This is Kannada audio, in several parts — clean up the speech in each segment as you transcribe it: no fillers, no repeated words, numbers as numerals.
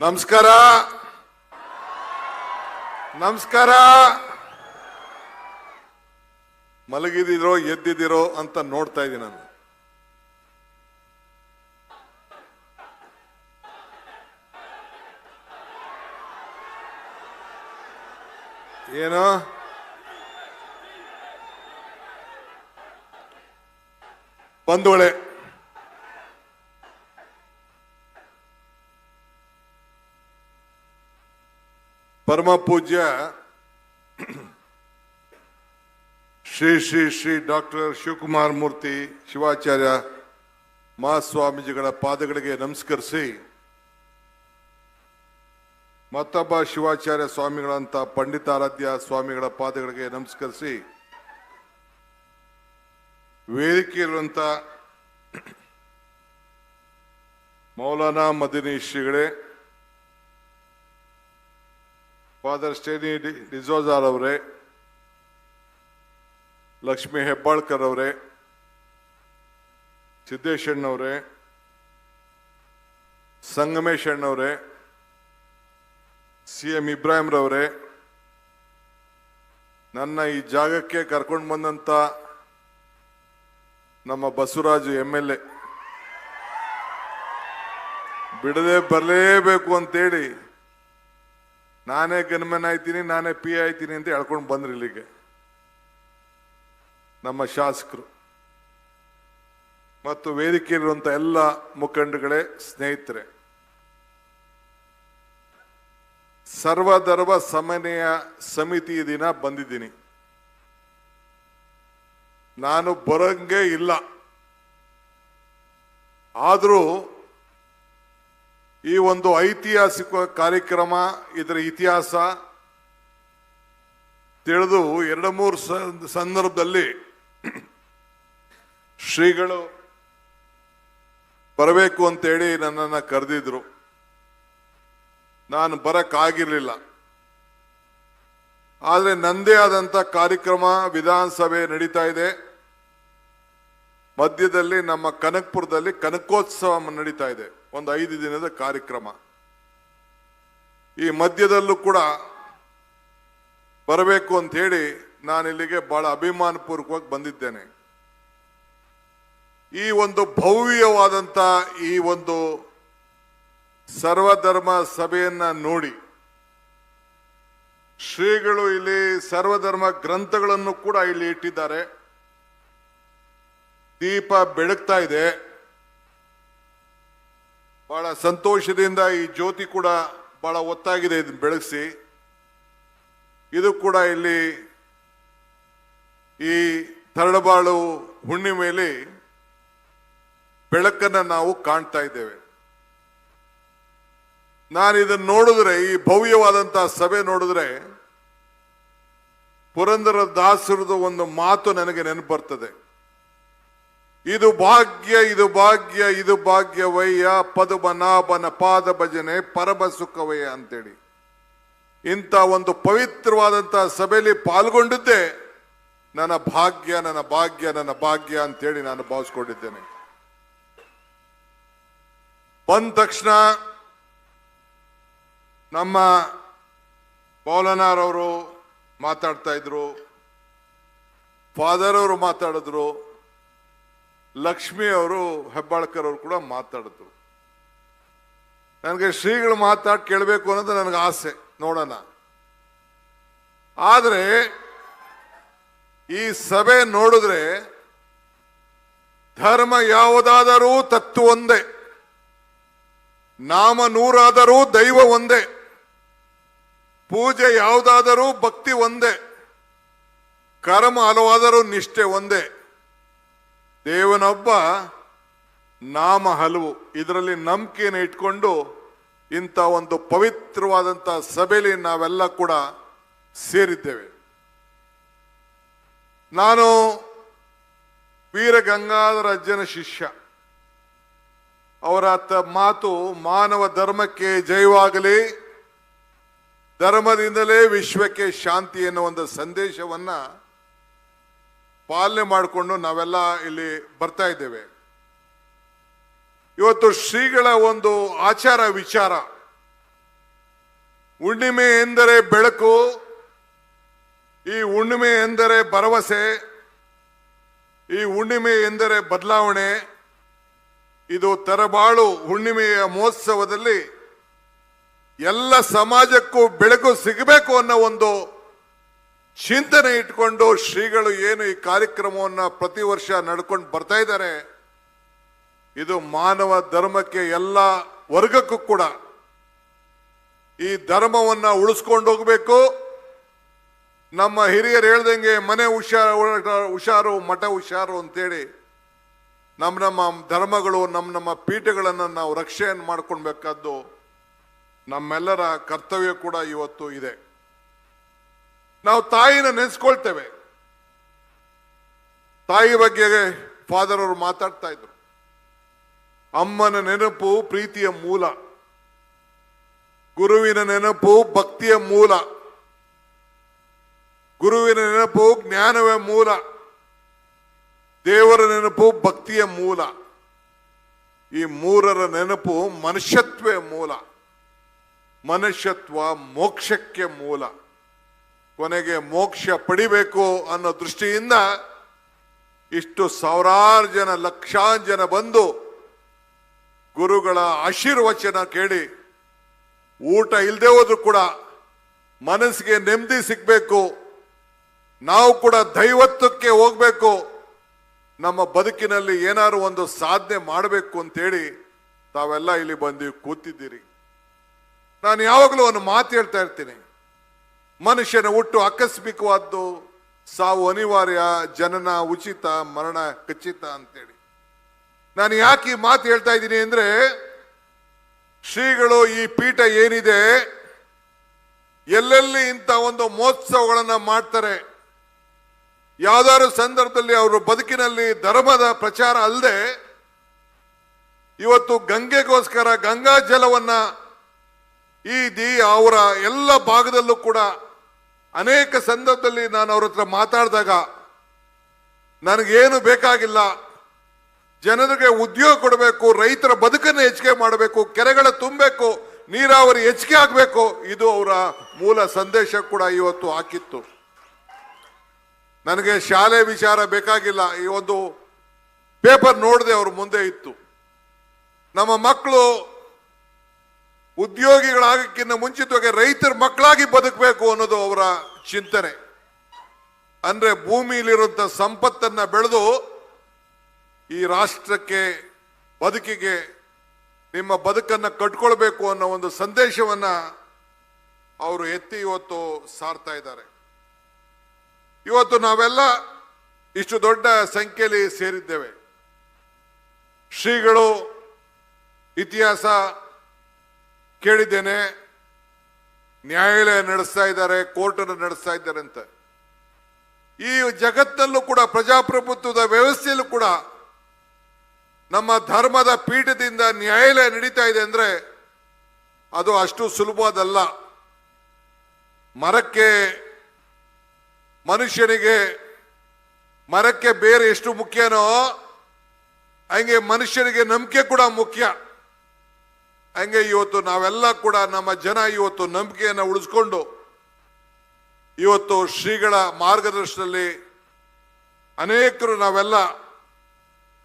ನಮಸ್ಕಾರ ನಮಸ್ಕಾರ. ಮಲಗಿದಿರೋ ಎದ್ದಿದಿರೋ ಅಂತ ನೋಡ್ತಾ ಇದ್ದೀನಿ ನಾನು. ಏನು ಬಂಧುಗಳೇ, ಪರಮ ಪೂಜ್ಯ ಶ್ರೀ ಶ್ರೀ ಶ್ರೀ ಡಾಕ್ಟರ್ ಶಿವಕುಮಾರ್ ಮೂರ್ತಿ ಶಿವಾಚಾರ್ಯ ಮಹಾಸ್ವಾಮೀಜಿಗಳ ಪಾದಗಳಿಗೆ ನಮಸ್ಕರಿಸಿ, ಮತ್ತೊಬ್ಬ ಶಿವಾಚಾರ್ಯ ಸ್ವಾಮಿಗಳಂತ ಪಂಡಿತಾರಾಧ್ಯ ಸ್ವಾಮಿಗಳ ಪಾದಗಳಿಗೆ ನಮಸ್ಕರಿಸಿ, ವೇದಿಕೆಯಲ್ಲಿರುವಂತ ಮೌಲಾನಾ ಮದನಿ ಶ್ರೀಗಳೇ, ಫಾದರ್ ಸ್ಟೇನಿ ಡಿಸೋಜಾರ್ ಅವರೇ, ಲಕ್ಷ್ಮೀ ಹೆಬ್ಬಾಳ್ಕರ್ ಅವರೇ, ಸಿದ್ದೇಶಣ್ಣವರೇ, ಸಂಗಮೇಶ್ ಅಣ್ಣವರೇ, CM ಇಬ್ರಾಹಿಂ ರವರೇ, ನನ್ನ ಈ ಜಾಗಕ್ಕೆ ಕರ್ಕೊಂಡು ಬಂದಂತ ನಮ್ಮ ಬಸವರಾಜು MLA, ಬಿಡದೆ ಬರಲೇಬೇಕು ಅಂತೇಳಿ ನಾನೇ ಗನ್ಮನ್ ಆಯ್ತೀನಿ, ನಾನೇ PA ಆಯ್ತೀನಿ ಅಂತ ಹೇಳ್ಕೊಂಡು ಬಂದ್ರಿ ಇಲ್ಲಿಗೆ. ನಮ್ಮ ಶಾಸಕರು ಮತ್ತು ವೇದಿಕೆಯಲ್ಲಿರುವಂತ ಎಲ್ಲ ಮುಖಂಡಗಳೇ, ಸ್ನೇಹಿತರೆ, ಸರ್ವಧರ್ಮ ಸಮನ್ವಯ ಸಮಿತಿ ದಿನ ಬಂದಿದ್ದೀನಿ. ನಾನು ಬರಂಗೆ ಇಲ್ಲ, ಆದರೂ ಈ ಒಂದು ಐತಿಹಾಸಿಕ ಕಾರ್ಯಕ್ರಮ, ಇದರ ಇತಿಹಾಸ ತಿಳಿದು 2-3 ಸಂದರ್ಭದಲ್ಲಿ ಶ್ರೀಗಳು ಬರಬೇಕು ಅಂತೇಳಿ ನನ್ನನ್ನು ಕರೆದಿದ್ರು. ನಾನು ಬರಕ್ಕಾಗಿರ್ಲಿಲ್ಲ. ಆದರೆ ನಂದೇ ಆದಂತ ಕಾರ್ಯಕ್ರಮ ವಿಧಾನಸಭೆ ನಡೀತಾ ಇದೆ. ಮಧ್ಯದಲ್ಲಿ ನಮ್ಮ ಕನಕಪುರದಲ್ಲಿ ಕನಕೋತ್ಸವ ನಡೀತಾ ಇದೆ, ಒಂದು 5 ದಿನದ ಕಾರ್ಯಕ್ರಮ. ಈ ಮಧ್ಯದಲ್ಲೂ ಕೂಡ ಬರಬೇಕು ಅಂತ ಹೇಳಿ ನಾನು ಇಲ್ಲಿಗೆ ಬಹಳ ಅಭಿಮಾನಪೂರ್ವಕವಾಗಿ ಬಂದಿದ್ದೇನೆ. ಈ ಒಂದು ಭವ್ಯವಾದಂತ ಈ ಒಂದು ಸರ್ವಧರ್ಮ ಸಭೆಯನ್ನ ನೋಡಿ, ಶ್ರೀಗಳು ಇಲ್ಲಿ ಸರ್ವಧರ್ಮ ಗ್ರಂಥಗಳನ್ನು ಕೂಡ ಇಲ್ಲಿ ಇಟ್ಟಿದ್ದಾರೆ. ದೀಪ ಬೆಳಗ್ತಾ ಇದೆ. ಬಹಳ ಸಂತೋಷದಿಂದ ಈ ಜ್ಯೋತಿ ಕೂಡ ಬಹಳ ಒತ್ತಾಗಿದೆ, ಇದನ್ನು ಬೆಳಗಿಸಿ. ಇದು ಕೂಡ ಇಲ್ಲಿ ಈ ತರಳಬಾಳು ಹುಣ್ಣಿಮೆಯಲ್ಲಿ ಬೆಳಕನ್ನು ನಾವು ಕಾಣ್ತಾ ಇದ್ದೇವೆ. ನಾನು ಇದನ್ನು ನೋಡಿದ್ರೆ, ಈ ಭವ್ಯವಾದಂತಹ ಸಭೆ ನೋಡಿದ್ರೆ, ಪುರಂದರ ದಾಸರದು ಒಂದು ಮಾತು ನನಗೆ ನೆನಪು ಬರ್ತದೆ. ಇದು ಭಾಗ್ಯ, ಇದು ಭಾಗ್ಯ, ಇದು ಭಾಗ್ಯವಯ್ಯ, ಪದುಮನಾಭನ ಪಾದ ಭಜನೆ ಪರಮ ಸುಖವಯ್ಯ ಅಂತೇಳಿ. ಇಂಥ ಒಂದು ಪವಿತ್ರವಾದಂತಹ ಸಭೆಯಲ್ಲಿ ಪಾಲ್ಗೊಂಡಿದ್ದೆ ನನ್ನ ಭಾಗ್ಯ, ನನ್ನ ಭಾಗ್ಯ, ನನ್ನ ಭಾಗ್ಯ ಅಂತೇಳಿ ನಾನು ಭಾವಿಸ್ಕೊಂಡಿದ್ದೇನೆ. ಬಂದ ತಕ್ಷಣ ನಮ್ಮ ಮೌಲಾನಾರವರು ಮಾತಾಡ್ತಾ ಇದ್ರು, ಫಾದರ್ ಅವರು ಮಾತಾಡಿದ್ರು, ಲಕ್ಷ್ಮಿ ಅವರು ಹೆಬ್ಬಾಳ್ಕರ್ ಅವರು ಕೂಡ ಮಾತಾಡಿದ್ರು. ನನಗೆ ಶ್ರೀಗಳು ಮಾತಾಡಿ ಕೇಳಬೇಕು ಅನ್ನೋದು ನನಗೆ ಆಸೆ, ನೋಡೋಣ. ಆದರೆ ಈ ಸಭೆ ನೋಡಿದ್ರೆ ಧರ್ಮ ಯಾವುದಾದರೂ ತತ್ವ ಒಂದೇ, ನಾಮ 100 ದೈವ ಒಂದೇ, ಪೂಜೆ ಯಾವುದಾದರೂ ಭಕ್ತಿ ಒಂದೇ, ಕರ್ಮ ಹಲವಾದರೂ ನಿಷ್ಠೆ ಒಂದೇ, ದೇವನೊಬ್ಬ ನಾಮ ಹಲವು. ಇದರಲ್ಲಿ ನಂಬಿಕೆಯನ್ನು ಇಟ್ಕೊಂಡು ಇಂಥ ಒಂದು ಪವಿತ್ರವಾದಂಥ ಸಭೆಯಲ್ಲಿ ನಾವೆಲ್ಲ ಕೂಡ ಸೇರಿದ್ದೇವೆ. ನಾನು ವೀರ ಗಂಗಾಧರ ಅಜ್ಜನ ಶಿಷ್ಯ. ಅವರ ಮಾತು ಮಾನವ ಧರ್ಮಕ್ಕೆ ಜಯವಾಗಲಿ, ಧರ್ಮದಿಂದಲೇ ವಿಶ್ವಕ್ಕೆ ಶಾಂತಿ ಎನ್ನುವ ಒಂದು ಸಂದೇಶವನ್ನ ಪಾಲನೆ ಮಾಡಿಕೊಂಡು ನಾವೆಲ್ಲ ಇಲ್ಲಿ ಬರ್ತಾ ಇದ್ದೇವೆ. ಇವತ್ತು ಶ್ರೀಗಳ ಒಂದು ಆಚಾರ ವಿಚಾರ ಹುಣ್ಣಿಮೆ ಎಂದರೆ ಬೆಳಕು, ಈ ಹುಣ್ಣಿಮೆ ಎಂದರೆ ಭರವಸೆ, ಈ ಹುಣ್ಣಿಮೆ ಎಂದರೆ ಬದಲಾವಣೆ. ಇದು ತರಬಾಳು ಹುಣ್ಣಿಮೆಯ ಮಹೋತ್ಸವದಲ್ಲಿ ಎಲ್ಲ ಸಮಾಜಕ್ಕೂ ಬೆಳಕು ಸಿಗಬೇಕು ಅನ್ನೋ ಒಂದು ಚಿಂತನೆ ಇಟ್ಕೊಂಡು ಶ್ರೀಗಳು ಏನು ಈ ಕಾರ್ಯಕ್ರಮವನ್ನು ಪ್ರತಿ ವರ್ಷ ನಡ್ಕೊಂಡು ಬರ್ತಾ ಇದ್ದಾರೆ. ಇದು ಮಾನವ ಧರ್ಮಕ್ಕೆ ಎಲ್ಲ ವರ್ಗಕ್ಕೂ ಕೂಡ ಈ ಧರ್ಮವನ್ನ ಉಳಿಸ್ಕೊಂಡು ಹೋಗ್ಬೇಕು. ನಮ್ಮ ಹಿರಿಯರು ಹೇಳ್ದಂಗೆ ಮನೆ ಹುಷಾರು ಮಠ ಹುಷಾರು ಅಂತೇಳಿ ನಮ್ಮ ಧರ್ಮಗಳು ನಮ್ಮ ಪೀಠಗಳನ್ನು ನಾವು ರಕ್ಷಣೆ ಮಾಡ್ಕೊಳ್ಬೇಕಾದ್ದು ನಮ್ಮೆಲ್ಲರ ಕರ್ತವ್ಯ ಕೂಡ ಇವತ್ತು ಇದೆ. ನಾವು ತಾಯಿನ ನೆನೆಸ್ಕೊಳ್ತೇವೆ. ತಾಯಿ ಬಗ್ಗೆ ಫಾದರ್ ಅವರು ಮಾತಾಡ್ತಾ ಇದ್ರು. ಅಮ್ಮನ ನೆನಪು ಪ್ರೀತಿಯ ಮೂಲ, ಗುರುವಿನ ನೆನಪು ಭಕ್ತಿಯ ಮೂಲ, ಗುರುವಿನ ನೆನಪು ಜ್ಞಾನವೇ ಮೂಲ, ದೇವರ ನೆನಪು ಭಕ್ತಿಯ ಮೂಲ, ಈ ಮೂರರ ನೆನಪು ಮನುಷ್ಯತ್ವೇ ಮೂಲ. ಮನುಷ್ಯತ್ವ ಮೋಕ್ಷಕ್ಕೆ ಮೂಲ. ಕೊನೆಗೆ ಮೋಕ್ಷ ಪಡಿಬೇಕು ಅನ್ನೋ ದೃಷ್ಟಿಯಿಂದ ಇಷ್ಟು ಸಾವಿರಾರು ಜನ ಲಕ್ಷಾಂತರ ಜನ ಬಂದು ಗುರುಗಳ ಆಶೀರ್ವಚನ ಕೇಳಿ ಊಟ ಇಲ್ಲದೆ ಹೋದ್ರು ಕೂಡ ಮನಸ್ಸಿಗೆ ನೆಮ್ಮದಿ ಸಿಗ್ಬೇಕು, ನಾವು ಕೂಡ ದೈವತ್ವಕ್ಕೆ ಹೋಗ್ಬೇಕು, ನಮ್ಮ ಬದುಕಿನಲ್ಲಿ ಏನಾದ್ರು ಒಂದು ಸಾಧನೆ ಮಾಡಬೇಕು ಅಂತೇಳಿ ತಾವೆಲ್ಲ ಇಲ್ಲಿ ಬಂದು ಕೂತಿದ್ದೀರಿ. ನಾನು ಯಾವಾಗಲೂ ಒಂದು ಮಾತು ಹೇಳ್ತಾ ಇರ್ತೀನಿ, ಮನುಷ್ಯನ ಹುಟ್ಟು ಆಕಸ್ಮಿಕವಾದ್ದು, ಸಾವು ಅನಿವಾರ್ಯ, ಜನನ ಉಚಿತ, ಮರಣ ಖಚಿತ ಅಂತೇಳಿ. ನಾನು ಯಾಕೆ ಈ ಮಾತು ಹೇಳ್ತಾ ಇದ್ದೀನಿ ಅಂದ್ರೆ, ಶ್ರೀಗಳು ಈ ಪೀಠ ಏನಿದೆ ಎಲ್ಲೆಲ್ಲಿ ಇಂಥ ಒಂದು ಮಹೋತ್ಸವಗಳನ್ನ ಮಾಡ್ತಾರೆ, ಯಾವ್ದಾದ್ರು ಸಂದರ್ಭದಲ್ಲಿ ಅವರು ಬದುಕಿನಲ್ಲಿ ಧರ್ಮದ ಪ್ರಚಾರ ಅಲ್ಲದೆ ಇವತ್ತು ಗಂಗೆಗೋಸ್ಕರ ಗಂಗಾ ಜಲವನ್ನ ಅವರ ಎಲ್ಲ ಭಾಗದಲ್ಲೂ ಕೂಡ ಅನೇಕ ಸಂದರ್ಭದಲ್ಲಿ ನಾನು ಅವ್ರ ಹತ್ರ ಮಾತಾಡಿದಾಗ ನನಗೇನು ಬೇಕಾಗಿಲ್ಲ, ಜನರಿಗೆ ಉದ್ಯೋಗ ಕೊಡಬೇಕು, ರೈತರ ಬದುಕನ್ನು ಹೆಚ್ಚಿಗೆ ಮಾಡಬೇಕು, ಕೆರೆಗಳ ತುಂಬಬೇಕು, ನೀರಾವರಿ ಹೆಚ್ಚಿಗೆ ಆಗಬೇಕು, ಇದು ಅವರ ಮೂಲ ಸಂದೇಶ ಕೂಡ ಇವತ್ತು ಹಾಕಿತ್ತು. ನನಗೆ ಶಾಲೆ ವಿಚಾರ ಬೇಕಾಗಿಲ್ಲ, ಈ ಒಂದು ಪೇಪರ್ ನೋಡದೆ ಅವ್ರ ಮುಂದೆ ಇತ್ತು. ನಮ್ಮ ಮಕ್ಕಳು ಉದ್ಯೋಗಿಗಳಾಗಕ್ಕಿಂತ ಮುಂಚಿತವಾಗಿ ರೈತರ ಮಕ್ಕಳಾಗಿ ಬದುಕಬೇಕು ಅನ್ನೋದು ಅವರ ಚಿಂತನೆ. ಅಂದ್ರೆ ಭೂಮಿಯಲ್ಲಿರುವಂತ ಸಂಪತ್ತನ್ನ ಬೆಳೆದು ಈ ರಾಷ್ಟ್ರಕ್ಕೆ ಬದುಕಿಗೆ ನಿಮ್ಮ ಬದುಕನ್ನ ಕಟ್ಕೊಳ್ಬೇಕು ಅನ್ನೋ ಒಂದು ಸಂದೇಶವನ್ನ ಅವರು ಎತ್ತಿ ಇವತ್ತು ಸಾರ್ತಾ ಇದ್ದಾರೆ. ಇವತ್ತು ನಾವೆಲ್ಲ ಇಷ್ಟು ದೊಡ್ಡ ಸಂಖ್ಯೆಯಲ್ಲಿ ಸೇರಿದ್ದೇವೆ. ಶ್ರೀಗಳು ಇತಿಹಾಸ ಕೇಳಿದ್ದೇನೆ, ನ್ಯಾಯಾಲಯ ನಡೆಸ್ತಾ ಇದ್ದಾರೆ, ಕೋರ್ಟನ್ನು ನಡೆಸ್ತಾ ಇದ್ದಾರೆ ಅಂತ. ಈ ಜಗತ್ತಲ್ಲೂ ಕೂಡ ಪ್ರಜಾಪ್ರಭುತ್ವದ ವ್ಯವಸ್ಥೆಯಲ್ಲೂ ಕೂಡ ನಮ್ಮ ಧರ್ಮದ ಪೀಠದಿಂದ ನ್ಯಾಯಾಲಯ ನಡೀತಾ ಇದೆ ಅಂದ್ರೆ ಅದು ಅಷ್ಟು ಸುಲಭದಲ್ಲ. ಮರಕ್ಕೆ ಬೇರೆ ಎಷ್ಟು ಮುಖ್ಯನೋ ಹಂಗೆ ಮನುಷ್ಯನಿಗೆ ನಂಬಿಕೆ ಕೂಡ ಮುಖ್ಯ. ಹಂಗೆ ಇವತ್ತು ನಾವೆಲ್ಲ ಕೂಡ ನಮ್ಮ ಜನ ಇವತ್ತು ನಂಬಿಕೆಯನ್ನು ಉಳಿಸ್ಕೊಂಡು ಇವತ್ತು ಶ್ರೀಗಳ ಮಾರ್ಗದರ್ಶನದಲ್ಲಿ ಅನೇಕರು ನಾವೆಲ್ಲ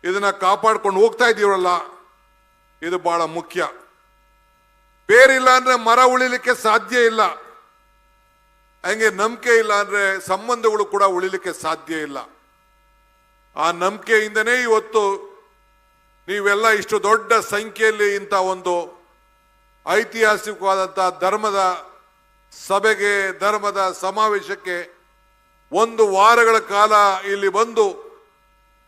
ಇದನ್ನ ಕಾಪಾಡ್ಕೊಂಡು ಹೋಗ್ತಾ ಇದ್ದೀವಲ್ಲ, ಇದು ಬಹಳ ಮುಖ್ಯ. ಬೇರಿಲ್ಲ ಅಂದ್ರೆ ಮರ ಉಳಿಲಿಕ್ಕೆ ಸಾಧ್ಯ ಇಲ್ಲ, ಹಂಗೆ ನಂಬಿಕೆ ಇಲ್ಲ ಅಂದ್ರೆ ಸಂಬಂಧಗಳು ಕೂಡ ಉಳಿಲಿಕ್ಕೆ ಸಾಧ್ಯ ಇಲ್ಲ. ಆ ನಂಬಿಕೆಯಿಂದನೇ ಇವತ್ತು ನೀವೆಲ್ಲ ಇಷ್ಟು ದೊಡ್ಡ ಸಂಖ್ಯೆಯಲ್ಲಿ ಇಂಥ ಒಂದು ಐತಿಹಾಸಿಕವಾದಂತಹ ಧರ್ಮದ ಸಭೆಗೆ, ಧರ್ಮದ ಸಮಾವೇಶಕ್ಕೆ 1 ವಾರಗಳ ಕಾಲ ಇಲ್ಲಿ ಬಂದು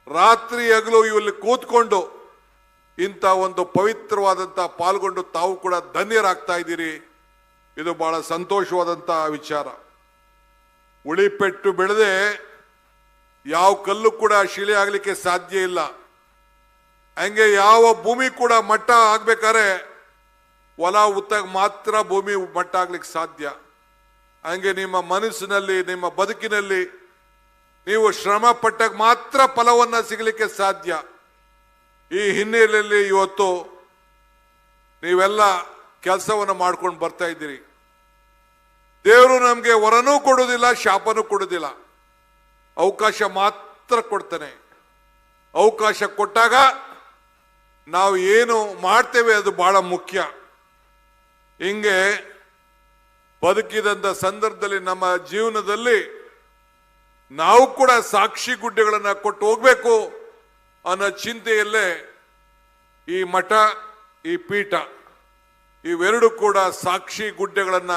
ರಾತ್ರಿ ಹಗಲು ಇಲ್ಲಿ ಕೂತ್ಕೊಂಡು ಇಂಥ ಒಂದು ಪವಿತ್ರವಾದಂತಹ ಪಾಲ್ಗೊಂಡು ತಾವು ಕೂಡ ಧನ್ಯರಾಗ್ತಾ ಇದ್ದೀರಿ. ಇದು ಬಹಳ ಸಂತೋಷವಾದಂತಹ ವಿಚಾರ. ಉಳಿಪೆಟ್ಟು ಬೆಳೆದೆ ಯಾವ ಕಲ್ಲು ಕೂಡ ಶಿಲೆ ಆಗ್ಲಿಕ್ಕೆ ಸಾಧ್ಯ ಇಲ್ಲ. ಹಂಗೆ ಯಾವ ಭೂಮಿ ಕೂಡ ಮಟ್ಟ ಆಗ್ಬೇಕಾದ್ರೆ ಹೊಲ ಉತ್ತಾಗ ಮಾತ್ರ ಭೂಮಿ ಮಟ್ಟ ಆಗ್ಲಿಕ್ಕೆ ಸಾಧ್ಯ. ಹಂಗೆ ನಿಮ್ಮ ಮನಸ್ಸಿನಲ್ಲಿ, ನಿಮ್ಮ ಬದುಕಿನಲ್ಲಿ ನೀವು ಶ್ರಮ ಪಟ್ಟಾಗ ಮಾತ್ರ ಫಲವನ್ನ ಸಿಗಲಿಕ್ಕೆ ಸಾಧ್ಯ. ಈ ಹಿನ್ನೆಲೆಯಲ್ಲಿ ಇವತ್ತು ನೀವೆಲ್ಲ ಕೆಲಸವನ್ನು ಮಾಡ್ಕೊಂಡು ಬರ್ತಾ ಇದ್ದೀರಿ. ದೇವರು ನಮಗೆ ವರನೂ ಕೊಡುವುದಿಲ್ಲ, ಶಾಪನೂ ಕೊಡುವುದಿಲ್ಲ, ಅವಕಾಶ ಮಾತ್ರ ಕೊಡ್ತಾನೆ. ಅವಕಾಶ ಕೊಟ್ಟಾಗ ನಾವು ಏನು ಮಾಡ್ತೇವೆ ಅದು ಬಹಳ ಮುಖ್ಯ. ಹಿಂಗೆ ಬದುಕಿದಂತ ಸಂದರ್ಭದಲ್ಲಿ ನಮ್ಮ ಜೀವನದಲ್ಲಿ ನಾವು ಕೂಡ ಸಾಕ್ಷಿ ಗುಡ್ಡೆಗಳನ್ನ ಕೊಟ್ಟು ಹೋಗ್ಬೇಕು ಅನ್ನೋ ಚಿಂತೆಯಲ್ಲೇ ಈ ಮಠ, ಈ ಪೀಠ ಇವೆರಡು ಕೂಡ ಸಾಕ್ಷಿ ಗುಡ್ಡೆಗಳನ್ನ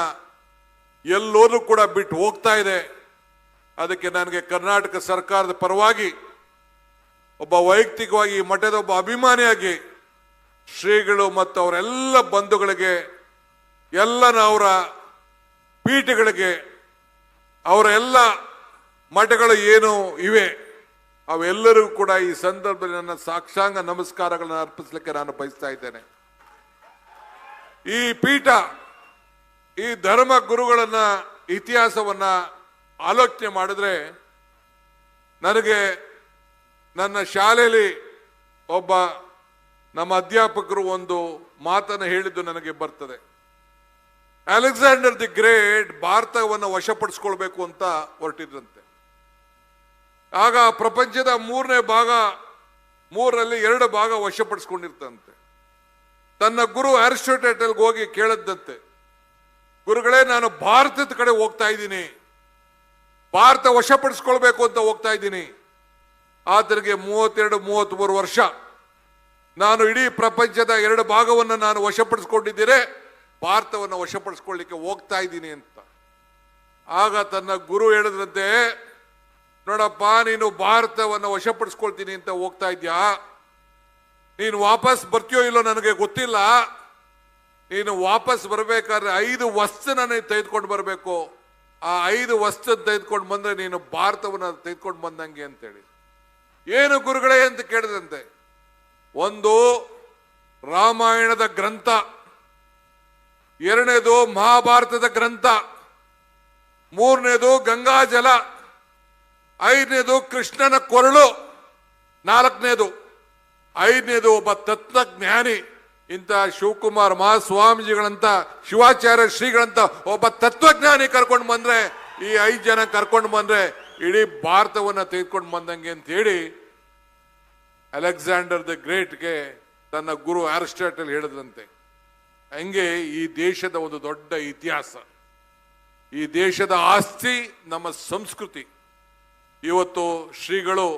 ಎಲ್ಲೋದು ಕೂಡ ಬಿಟ್ಟು ಹೋಗ್ತಾ ಇದೆ. ಅದಕ್ಕೆ ನನಗೆ ಕರ್ನಾಟಕ ಸರ್ಕಾರದ ಪರವಾಗಿ ಒಬ್ಬ ವೈಯಕ್ತಿಕವಾಗಿ ಈ ಮಠದ ಒಬ್ಬ ಅಭಿಮಾನಿಯಾಗಿ ಶ್ರೀಗಳು ಮತ್ತು ಅವರೆಲ್ಲ ಬಂಧುಗಳಿಗೆ, ಎಲ್ಲ ಅವರ ಪೀಠಗಳಿಗೆ, ಅವರ ಎಲ್ಲ ಮಠಗಳು ಏನು ಇವೆ ಅವೆಲ್ಲರಿಗೂ ಕೂಡ ಈ ಸಂದರ್ಭದಲ್ಲಿ ನನ್ನ ಸಾಕ್ಷಾಂಗ ನಮಸ್ಕಾರಗಳನ್ನು ಅರ್ಪಿಸಲಿಕ್ಕೆ ನಾನು ಬಯಸ್ತಾ ಇದ್ದೇನೆ. ಈ ಪೀಠ, ಈ ಧರ್ಮ ಗುರುಗಳನ್ನ ಇತಿಹಾಸವನ್ನ ಆಲೋಚನೆ ಮಾಡಿದ್ರೆ ನನಗೆ ನನ್ನ ಶಾಲೆಯಲ್ಲಿ ಒಬ್ಬ ನಮ್ಮ ಅಧ್ಯಾಪಕರು ಒಂದು ಮಾತನ್ನು ಹೇಳಿದ್ದು ನನಗೆ ಬರ್ತದೆ. ಅಲೆಕ್ಸಾಂಡರ್ ದಿ ಗ್ರೇಟ್ ಭಾರತವನ್ನು ವಶಪಡಿಸ್ಕೊಳ್ಬೇಕು ಅಂತ ಹೊರಟಿದ್ರಂತೆ. ಆಗ ಪ್ರಪಂಚದ ಮೂರರಲ್ಲಿ 2 ಭಾಗ ವಶಪಡಿಸ್ಕೊಂಡಿರ್ತಂತೆ. ತನ್ನ ಗುರು ಅರಿಸ್ಟೋಟಲ್ಗೆ ಹೋಗಿ ಕೇಳದ್ದಂತೆ, ಗುರುಗಳೇ ನಾನು ಭಾರತದ ಕಡೆ ಹೋಗ್ತಾ ಇದ್ದೀನಿ, ಭಾರತ ವಶಪಡಿಸ್ಕೊಳ್ಬೇಕು ಅಂತ ಹೋಗ್ತಾ ಇದ್ದೀನಿ. ಆತನಿಗೆ 32-33 ವರ್ಷ. ನಾನು ಇಡೀ ಪ್ರಪಂಚದ 2 ಭಾಗವನ್ನು ನಾನು ವಶಪಡಿಸ್ಕೊಂಡಿದ್ದೇನೆ, ಭಾರತವನ್ನು ವಶಪಡಿಸ್ಕೊಳ್ಳಿಕ್ಕೆ ಹೋಗ್ತಾ ಇದ್ದೀನಿ ಅಂತ. ಆಗ ತನ್ನ ಗುರು ಹೇಳಿದ್ರಂತೆ, ನೋಡಪ್ಪ, ನೀನು ಭಾರತವನ್ನು ವಶಪಡಿಸ್ಕೊಳ್ತೀನಿ ಅಂತ ಹೋಗ್ತಾ ಇದ್ಯಾ, ನೀನು ವಾಪಸ್ ಬರ್ತೀಯೋ ಇಲ್ಲೋ ನನಗೆ ಗೊತ್ತಿಲ್ಲ. ನೀನು ವಾಪಸ್ ಬರಬೇಕಾದ್ರೆ 5 ವಸ್ತುನ ತೆಗೆದುಕೊಂಡು ಬರಬೇಕು. ಆ 5 ವಸ್ತು ತೆಗೆದುಕೊಂಡು ಬಂದ್ರೆ ನೀನು ಭಾರತವನ್ನು ತೆಗೆದುಕೊಂಡು ಬಂದಂಗೆ ಅಂತೇಳಿ. ಏನು ಗುರುಗಳೇ ಅಂತ ಕೇಳಿದಂತೆ. ಒಂದು ರಾಮಾಯಣದ ಗ್ರಂಥ, 2ನೇದು ಮಹಾಭಾರತದ ಗ್ರಂಥ, 3ನೇದು ಗಂಗಾಜಲ, 5ನೇದು ಕೃಷ್ಣನ ಕೊರಳು, 4ನೇದು 5ನೇದು ಒಬ್ಬ ತತ್ವಜ್ಞಾನಿ. ಇಂಥ ಶಿವಕುಮಾರ್ ಮಹಾಸ್ವಾಮೀಜಿಗಳಂತ, ಶಿವಾಚಾರ್ಯ ಶ್ರೀಗಳಂತ ಒಬ್ಬ ತತ್ವಜ್ಞಾನಿ ಕರ್ಕೊಂಡು ಬಂದ್ರೆ, ಈ 5 ಜನ ಕರ್ಕೊಂಡು ಬಂದ್ರೆ ಇಡೀ ಭಾರತವನ್ನ ತೆಗೆದುಕೊಂಡು ಬಂದಂಗೆ ಅಂತ ಹೇಳಿ ಅಲೆಕ್ಸಾಂಡರ್ ದ ಗ್ರೇಟ್ಗೆ ತನ್ನ ಗುರು ಅರಿಸ್ಟಾಟಲ್ ಹೇಳಿದಂತೆ. ಹಂಗೆ ಈ ದೇಶದ ಒಂದು ದೊಡ್ಡ ಇತಿಹಾಸ, ಈ ದೇಶದ ಆಸ್ತಿ ನಮ್ಮ ಸಂಸ್ಕೃತಿ. ಇವತ್ತು ಶ್ರೀಗಳು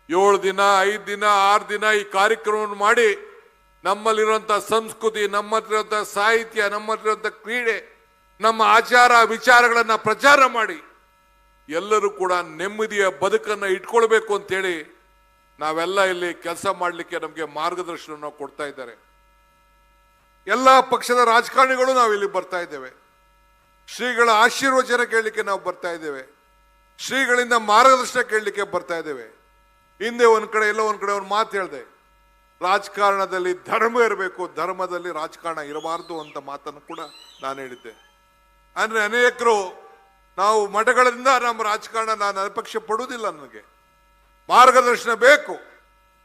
7 ದಿನ 5 ದಿನ 6 ದಿನ ಈ ಕಾರ್ಯಕ್ರಮವನ್ನು ಮಾಡಿ ನಮ್ಮಲ್ಲಿರುವಂತಹ ಸಂಸ್ಕೃತಿ, ನಮ್ಮಲ್ಲಿರುವಂತಹ ಸಾಹಿತ್ಯ, ನಮ್ಮಲ್ಲಿರುವಂತಹ ಕ್ರೀಡೆ, ನಮ್ಮ ಆಚಾರ ವಿಚಾರಗಳನ್ನ ಪ್ರಚಾರ ಮಾಡಿ ಎಲ್ಲರೂ ಕೂಡ ನೆಮ್ಮದಿಯ ಬದುಕನ್ನು ಇಟ್ಕೊಳ್ಬೇಕು ಅಂತೇಳಿ ನಾವೆಲ್ಲ ಇಲ್ಲಿ ಕೆಲಸ ಮಾಡಲಿಕ್ಕೆ ನಮಗೆ ಮಾರ್ಗದರ್ಶನ ಕೊಡ್ತಾ ಇದ್ದಾರೆ. ಎಲ್ಲ ಪಕ್ಷದ ರಾಜಕಾರಣಿಗಳು ನಾವಿಲ್ಲಿ ಬರ್ತಾ ಇದ್ದೇವೆ. ಶ್ರೀಗಳ ಆಶೀರ್ವಚನ ಕೇಳಲಿಕ್ಕೆ ನಾವು ಬರ್ತಾ ಇದ್ದೇವೆ. ಶ್ರೀಗಳಿಂದ ಮಾರ್ಗದರ್ಶನ ಕೇಳಲಿಕ್ಕೆ ಬರ್ತಾ ಇದ್ದೇವೆ. ಹಿಂದೆ ಒಂದ್ ಕಡೆ ಒಂದು ಮಾತು ಹೇಳಿದೆ, ರಾಜಕಾರಣದಲ್ಲಿ ಧರ್ಮ ಇರಬೇಕು, ಧರ್ಮದಲ್ಲಿ ರಾಜಕಾರಣ ಇರಬಾರ್ದು ಅಂತ ಮಾತನ್ನು ಕೂಡ ನಾನು ಹೇಳಿದ್ದೆ. ಅಂದ್ರೆ ಅನೇಕರು ನಾವು ಮಠಗಳಿಂದ ನಮ್ಮ ರಾಜಕಾರಣ ನಾನು ಅಪೇಕ್ಷೆ ಪಡುವುದಿಲ್ಲ, ನನಗೆ ಮಾರ್ಗದರ್ಶನ ಬೇಕು.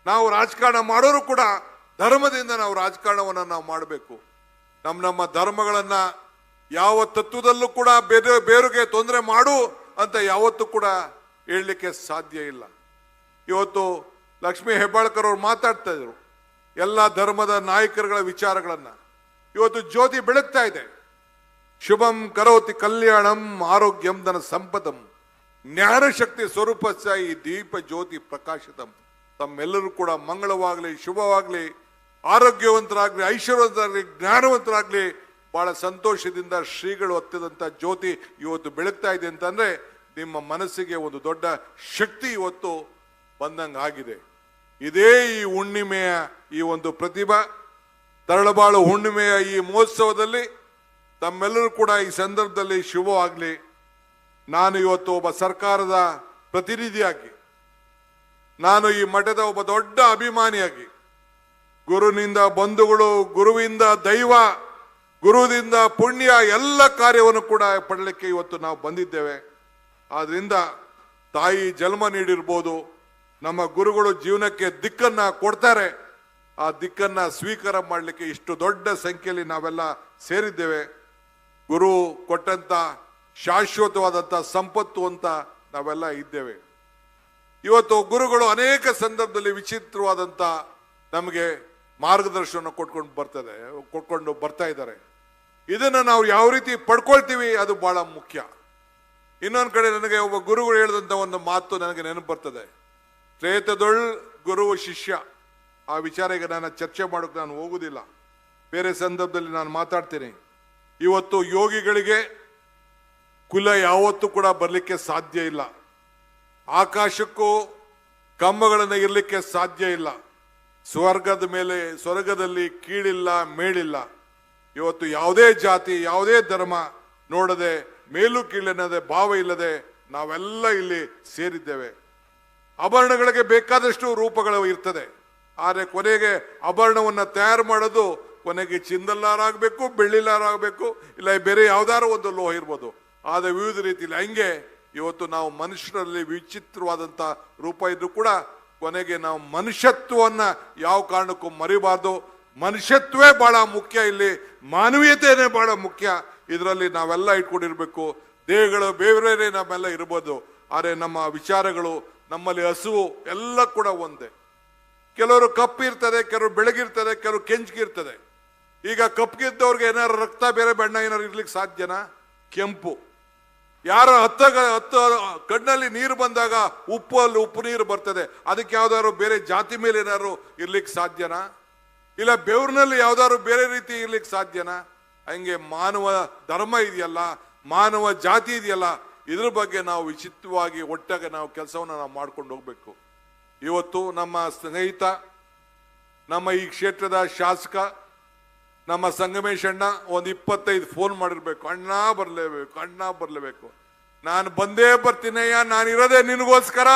ನಾವು ರಾಜಕಾರಣ ಮಾಡೋರು ಕೂಡ ಧರ್ಮದಿಂದ ನಾವು ರಾಜಕಾರಣವನ್ನು ನಾವು ಮಾಡಬೇಕು. ನಮ್ಮ ಧರ್ಮಗಳನ್ನ ಯಾವ ತತ್ವದಲ್ಲೂ ಕೂಡ ಬೇರೆಗೆ ತೊಂದರೆ ಮಾಡು ಅಂತ ಯಾವತ್ತೂ ಕೂಡ ಹೇಳಲಿಕ್ಕೆ ಸಾಧ್ಯ ಇಲ್ಲ. ಇವತ್ತು ಲಕ್ಷ್ಮೀ ಹೆಬ್ಬಾಳ್ಕರ್ ಅವರು ಮಾತಾಡ್ತಾ ಇದ್ರು ಎಲ್ಲ ಧರ್ಮದ ನಾಯಕರುಗಳ ವಿಚಾರಗಳನ್ನ. ಇವತ್ತು ಜ್ಯೋತಿ ಬೆಳಗ್ತಾ ಇದೆ. ಶುಭಂ ಕರೋತಿ ಕಲ್ಯಾಣಂ ಆರೋಗ್ಯಂ ಧನ ಸಂಪದಂ ಜ್ಞಾನಶಕ್ತಿ ಸ್ವರೂಪಸ್ಯ ಈ ದೀಪ ಜ್ಯೋತಿ ಪ್ರಕಾಶಿತಂ. ತಮ್ಮೆಲ್ಲರೂ ಕೂಡ ಮಂಗಳವಾಗ್ಲಿ, ಶುಭವಾಗ್ಲಿ, ಆರೋಗ್ಯವಂತರಾಗ್ಲಿ, ಐಶ್ವರ್ಯವಂತರಾಗ್ಲಿ, ಜ್ಞಾನವಂತರಾಗ್ಲಿ. ಬಹಳ ಸಂತೋಷದಿಂದ ಶ್ರೀಗಳು ಹೊತ್ತಿದಂತ ಜ್ಯೋತಿ ಇವತ್ತು ಬೆಳಗ್ತಾ ಇದೆ ಅಂತಂದ್ರೆ ನಿಮ್ಮ ಮನಸ್ಸಿಗೆ ಒಂದು ದೊಡ್ಡ ಶಕ್ತಿ ಇವತ್ತು ಬಂದಂಗ ಆಗಿದೆ. ಇದೇ ಈ ಹುಣ್ಣಿಮೆಯ ಈ ಒಂದು ಪ್ರತಿಭಾ ತರಳಬಾಳು ಹುಣ್ಣಿಮೆಯ ಈ ಮಹೋತ್ಸವದಲ್ಲಿ ತಮ್ಮೆಲ್ಲರೂ ಕೂಡ ಈ ಸಂದರ್ಭದಲ್ಲಿ ಶುಭವಾಗ್ಲಿ. ನಾನು ಇವತ್ತು ಒಬ್ಬ ಸರ್ಕಾರದ ಪ್ರತಿನಿಧಿಯಾಗಿ, ನಾನು ಈ ಮಠದ ಒಬ್ಬ ದೊಡ್ಡ ಅಭಿಮಾನಿಯಾಗಿ, ಗುರುವಿನಿಂದ ಬಂಧುಗಳು, ಗುರುವಿಂದ ದೈವ, ಗುರುವಿನಿಂದ ಪುಣ್ಯ ಎಲ್ಲ ಕಾರ್ಯವನ್ನು ಕೂಡ ಪಡಲಿಕ್ಕೆ ಇವತ್ತು ನಾವು ಬಂದಿದ್ದೇವೆ. ಆದ್ರಿಂದ ತಾಯಿ ಜನ್ಮ ನೀಡಿರ್ಬೋದು, ನಮ್ಮ ಗುರುಗಳು ಜೀವನಕ್ಕೆ ದಿಕ್ಕನ್ನ ಕೊಡ್ತಾರೆ. ಆ ದಿಕ್ಕನ್ನ ಸ್ವೀಕಾರ ಮಾಡಲಿಕ್ಕೆ ಇಷ್ಟು ದೊಡ್ಡ ಸಂಖ್ಯೆಯಲ್ಲಿ ನಾವೆಲ್ಲ ಸೇರಿದ್ದೇವೆ. ಗುರು ಕೊಟ್ಟಂತ ಶಾಶ್ವತವಾದಂಥ ಸಂಪತ್ತು ಅಂತ ನಾವೆಲ್ಲ ಇದ್ದೇವೆ. ಇವತ್ತು ಗುರುಗಳು ಅನೇಕ ಸಂದರ್ಭದಲ್ಲಿ ವಿಚಿತ್ರವಾದಂಥ ನಮಗೆ ಮಾರ್ಗದರ್ಶನ ಕೊಟ್ಕೊಂಡು ಬರ್ತಾ ಇದ್ದಾರೆ. ಇದನ್ನು ನಾವು ಯಾವ ರೀತಿ ಪಡ್ಕೊಳ್ತೀವಿ ಅದು ಬಹಳ ಮುಖ್ಯ. ಇನ್ನೊಂದು ಕಡೆ ನನಗೆ ಒಬ್ಬ ಗುರುಗಳು ಹೇಳಿದಂಥ ಒಂದು ಮಾತು ನನಗೆ ನೆನಪು ಬರ್ತದೆ. ತ್ರೇತದೊಳ್ ಗುರು ಶಿಷ್ಯ. ಆ ವಿಚಾರ ಈಗ ನಾನು ಚರ್ಚೆ ಮಾಡೋಕೆ ನಾನು ಹೋಗುವುದಿಲ್ಲ, ಬೇರೆ ಸಂದರ್ಭದಲ್ಲಿ ನಾನು ಮಾತಾಡ್ತೀನಿ. ಇವತ್ತು ಯೋಗಿಗಳಿಗೆ ಕುಲ ಯಾವತ್ತೂ ಕೂಡ ಬರಲಿಕ್ಕೆ ಸಾಧ್ಯ ಇಲ್ಲ. ಆಕಾಶಕ್ಕೂ ಕಂಬಗಳನ್ನು ಇರಲಿಕ್ಕೆ ಸಾಧ್ಯ ಇಲ್ಲ. ಸ್ವರ್ಗದಲ್ಲಿ ಕೀಳಿಲ್ಲ ಮೇಳಿಲ್ಲ. ಇವತ್ತು ಯಾವುದೇ ಜಾತಿ ಯಾವುದೇ ಧರ್ಮ ನೋಡದೆ, ಮೇಲು ಕೀಳೆನ್ನದೆ ಭಾವ ಇಲ್ಲದೆ ನಾವೆಲ್ಲ ಇಲ್ಲಿ ಸೇರಿದ್ದೇವೆ. ಆಭರಣಗಳಿಗೆ ಬೇಕಾದಷ್ಟು ರೂಪಗಳು ಇರ್ತದೆ, ಆದರೆ ಕೊನೆಗೆ ಆಭರಣವನ್ನು ತಯಾರು ಮಾಡೋದು ಕೊನೆಗೆ ಚಿನ್ನದಲ್ಲಾರಾಗಬೇಕು, ಬೆಳ್ಳಿಲಾರಾಗಬೇಕು, ಇಲ್ಲ ಬೇರೆ ಯಾವ್ದಾರು ಒಂದು ಲೋಹ ಇರ್ಬೋದು. ಆದರೆ ವಿವಿಧ ರೀತಿಯಲ್ಲಿ ಹಂಗೆ ಇವತ್ತು ನಾವು ಮನುಷ್ಯರಲ್ಲಿ ವಿಚಿತ್ರವಾದಂಥ ರೂಪ ಇದ್ರೂ ಕೂಡ ಕೊನೆಗೆ ನಾವು ಮನುಷ್ಯತ್ವವನ್ನ ಯಾವ ಕಾರಣಕ್ಕೂ ಮರಿಬಾರ್ದು. ಮನುಷ್ಯತ್ವೇ ಬಹಳ ಮುಖ್ಯ, ಇಲ್ಲಿ ಮಾನವೀಯತೆನೇ ಬಹಳ ಮುಖ್ಯ. ಇದರಲ್ಲಿ ನಾವೆಲ್ಲ ಇಟ್ಕೊಂಡಿರ್ಬೇಕು. ದೇಹಗಳು ಬೇರೆ ನಾವೆಲ್ಲ ಇರ್ಬೋದು, ಆದರೆ ನಮ್ಮ ವಿಚಾರಗಳು, ನಮ್ಮಲ್ಲಿ ಹಸುವು ಎಲ್ಲ ಕೂಡ ಒಂದೇ. ಕೆಲವರು ಕಪ್ಪಿರ್ತದೆ, ಕೆಲವರು ಬೆಳಗಿರ್ತದೆ, ಕೆಲವರು ಕೆಂಚಿಗಿರ್ತದೆ. ಈಗ ಕಪ್ಪಿಗಿದ್ದವ್ರಿಗೆ ಏನಾರು ರಕ್ತ ಬೇರೆ ಬಣ್ಣ ಏನಾರು ಇರ್ಲಿಕ್ಕೆ ಸಾಧ್ಯನಾ? ಕೆಂಪು. ಯಾರ ಹತ್ತ ಕಣ್ಣಲ್ಲಿ ನೀರು ಬಂದಾಗ ಉಪ್ಪು ನೀರು ಬರ್ತದೆ, ಅದಕ್ಕೆ ಯಾವ್ದಾದ್ರು ಬೇರೆ ಜಾತಿ ಮೇಲೆ ಏನಾದ್ರು ಇರ್ಲಿಕ್ಕೆ ಸಾಧ್ಯನಾ? ಇಲ್ಲ ಬೆವರಿನಲ್ಲಿ ಯಾವ್ದಾದ್ರು ಬೇರೆ ರೀತಿ ಇರ್ಲಿಕ್ಕೆ ಸಾಧ್ಯನಾ? ಹಂಗೆ ಮಾನವ ಧರ್ಮ ಇದೆಯಲ್ಲ, ಮಾನವ ಜಾತಿ ಇದೆಯಲ್ಲ, ಇದ್ರ ಬಗ್ಗೆ ನಾವು ವಿಚಿತ್ರವಾಗಿ ಒಟ್ಟಾಗಿ ನಾವು ಕೆಲಸವನ್ನು ನಾವು ಮಾಡ್ಕೊಂಡು ಹೋಗ್ಬೇಕು. ಇವತ್ತು ನಮ್ಮ ಸ್ನೇಹಿತ, ನಮ್ಮ ಈ ಕ್ಷೇತ್ರದ ಶಾಸಕ, ನಮ್ಮ ಸಂಗಮೇಶ್ ಅಣ್ಣ ಒಂದು 25 ಫೋನ್ ಮಾಡಿರ್ಬೇಕು, ಅಣ್ಣ ಬರಲೇಬೇಕು, ನಾನು ಬಂದೇ ಬರ್ತೀನಯ್ಯ, ನಾನು ಇರೋದೇ ನಿನಗೋಸ್ಕರ,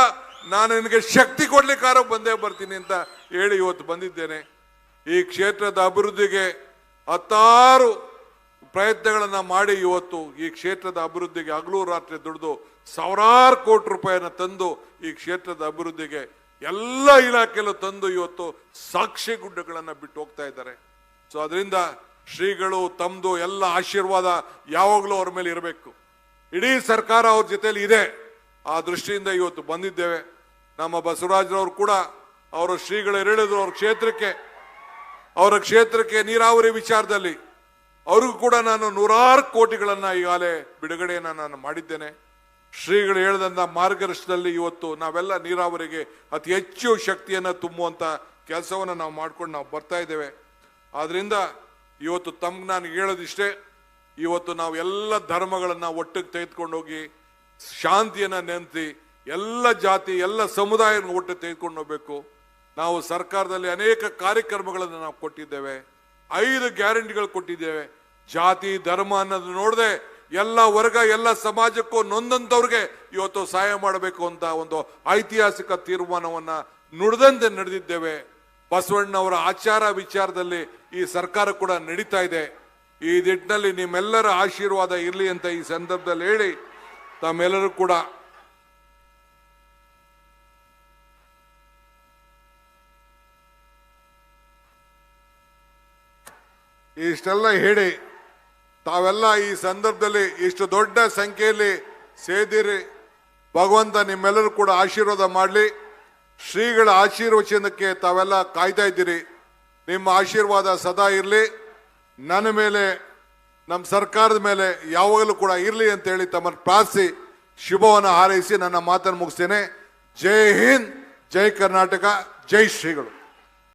ನಾನು ನಿನಗೆ ಶಕ್ತಿ ಕೊಡ್ಲಿಕ್ಕಾರ ಬಂದೇ ಬರ್ತೀನಿ ಅಂತ ಹೇಳಿ ಇವತ್ತು ಬಂದಿದ್ದೇನೆ. ಈ ಕ್ಷೇತ್ರದ ಅಭಿವೃದ್ಧಿಗೆ 10 ಪ್ರಯತ್ನಗಳನ್ನ ಮಾಡಿ ಇವತ್ತು ಈ ಕ್ಷೇತ್ರದ ಅಭಿವೃದ್ಧಿಗೆ ಹಗಲು ರಾತ್ರಿ ದುಡಿದು ಸಾವಿರಾರು ಕೋಟಿ ರೂಪಾಯಿನ ತಂದು ಈ ಕ್ಷೇತ್ರದ ಅಭಿವೃದ್ಧಿಗೆ ಎಲ್ಲ ಇಲಾಖೆಯಲ್ಲೂ ತಂದು ಇವತ್ತು ಸಾಕ್ಷಿ ಗುಡ್ಡಗಳನ್ನು ಬಿಟ್ಟು ಹೋಗ್ತಾ ಇದ್ದಾರೆ. ಸೊ ಅದರಿಂದ ಶ್ರೀಗಳು ತಮ್ಮದು ಎಲ್ಲ ಆಶೀರ್ವಾದ ಯಾವಾಗಲೂ ಅವ್ರ ಮೇಲೆ ಇರಬೇಕು. ಇಡೀ ಸರ್ಕಾರ ಅವ್ರ ಜೊತೆಲಿ ಇದೆ. ಆ ದೃಷ್ಟಿಯಿಂದ ಇವತ್ತು ಬಂದಿದ್ದೇವೆ. ನಮ್ಮ ಬಸವರಾಜರವರು ಕೂಡ ಅವರು ಶ್ರೀಗಳು ಹೇಳಿದ್ರು, ಅವರ ಕ್ಷೇತ್ರಕ್ಕೆ ನೀರಾವರಿ ವಿಚಾರದಲ್ಲಿ ಅವ್ರಿಗೂ ಕೂಡ ನಾನು 100 ಕೋಟಿಗಳನ್ನ ಈಗಾಗಲೇ ಬಿಡುಗಡೆಯನ್ನ ನಾನು ಮಾಡಿದ್ದೇನೆ. ಶ್ರೀಗಳು ಹೇಳಿದಂಥ ಮಾರ್ಗದರ್ಶನದಲ್ಲಿ ಇವತ್ತು ನಾವೆಲ್ಲ ನೀರಾವರಿಗೆ ಅತಿ ಹೆಚ್ಚು ಶಕ್ತಿಯನ್ನು ತುಂಬುವಂತ ಕೆಲಸವನ್ನು ನಾವು ಮಾಡ್ಕೊಂಡು ನಾವು ಬರ್ತಾ ಇದ್ದೇವೆ. ಆದ್ರಿಂದ ಇವತ್ತು ತಮ್ಗೆ ನಾನು ಹೇಳೋದಿಷ್ಟೇ, ಇವತ್ತು ನಾವು ಎಲ್ಲ ಧರ್ಮಗಳನ್ನ ಒಟ್ಟಿಗೆ ತೆಗೆದುಕೊಂಡು ಹೋಗಿ ಶಾಂತಿಯನ್ನ ನೆನೆಸಿ ಎಲ್ಲ ಜಾತಿ ಎಲ್ಲ ಸಮುದಾಯವನ್ನು ಒಟ್ಟಿಗೆ ತೆಗೆದುಕೊಂಡು ಹೋಗ್ಬೇಕು. ನಾವು ಸರ್ಕಾರದಲ್ಲಿ ಅನೇಕ ಕಾರ್ಯಕ್ರಮಗಳನ್ನು ನಾವು ಕೊಟ್ಟಿದ್ದೇವೆ, 5 ಗ್ಯಾರಂಟಿಗಳು ಕೊಟ್ಟಿದ್ದೇವೆ. ಜಾತಿ ಧರ್ಮ ಅನ್ನೋದು ನೋಡದೆ ಎಲ್ಲ ವರ್ಗ ಎಲ್ಲ ಸಮಾಜಕ್ಕೂ ನೊಂದಂತವ್ರಿಗೆ ಇವತ್ತು ಸಹಾಯ ಮಾಡಬೇಕು ಅಂತ ಒಂದು ಐತಿಹಾಸಿಕ ತೀರ್ಮಾನವನ್ನ ನುಡಿದಂತೆ ನಡೆದಿದ್ದೇವೆ. ಬಸವಣ್ಣವರ ಆಚಾರ ವಿಚಾರದಲ್ಲಿ ಈ ಸರ್ಕಾರ ಕೂಡ ನಡೀತಾ ಇದೆ. ಈ ನಿಟ್ಟಿನಲ್ಲಿ ನಿಮ್ಮೆಲ್ಲರ ಆಶೀರ್ವಾದ ಇರಲಿ ಅಂತ ಈ ಸಂದರ್ಭದಲ್ಲಿ ಹೇಳಿ, ತಮ್ಮೆಲ್ಲರೂ ಕೂಡ ಇಷ್ಟೆಲ್ಲ ಹೇಳಿ ತಾವೆಲ್ಲ ಈ ಸಂದರ್ಭದಲ್ಲಿ ಇಷ್ಟು ದೊಡ್ಡ ಸಂಖ್ಯೆಯಲ್ಲಿ ಸೇದಿರಿ. ಭಗವಂತ ನಿಮ್ಮೆಲ್ಲರೂ ಕೂಡ ಆಶೀರ್ವಾದ ಮಾಡಲಿ. ಶ್ರೀಗಳ ಆಶೀರ್ವಚನಕ್ಕೆ ತಾವೆಲ್ಲ ಕಾಯ್ತಾ ಇದ್ದೀರಿ. ನಿಮ್ಮ ಆಶೀರ್ವಾದ ಸದಾ ಇರಲಿ, ನನ್ನ ಮೇಲೆ ನಮ್ಮ ಸರ್ಕಾರದ ಮೇಲೆ ಯಾವಾಗಲೂ ಕೂಡ ಇರಲಿ ಅಂತ ಹೇಳಿ ತಮ್ಮನ್ನು ಪ್ರಾರ್ಥಿಸಿ ಶುಭವನ್ನು ಹಾರೈಸಿ ನನ್ನ ಮಾತನ್ನು ಮುಗಿಸ್ತೇನೆ. ಜೈ ಹಿಂದ್, ಜೈ ಕರ್ನಾಟಕ, ಜೈ ಶ್ರೀಗಳು.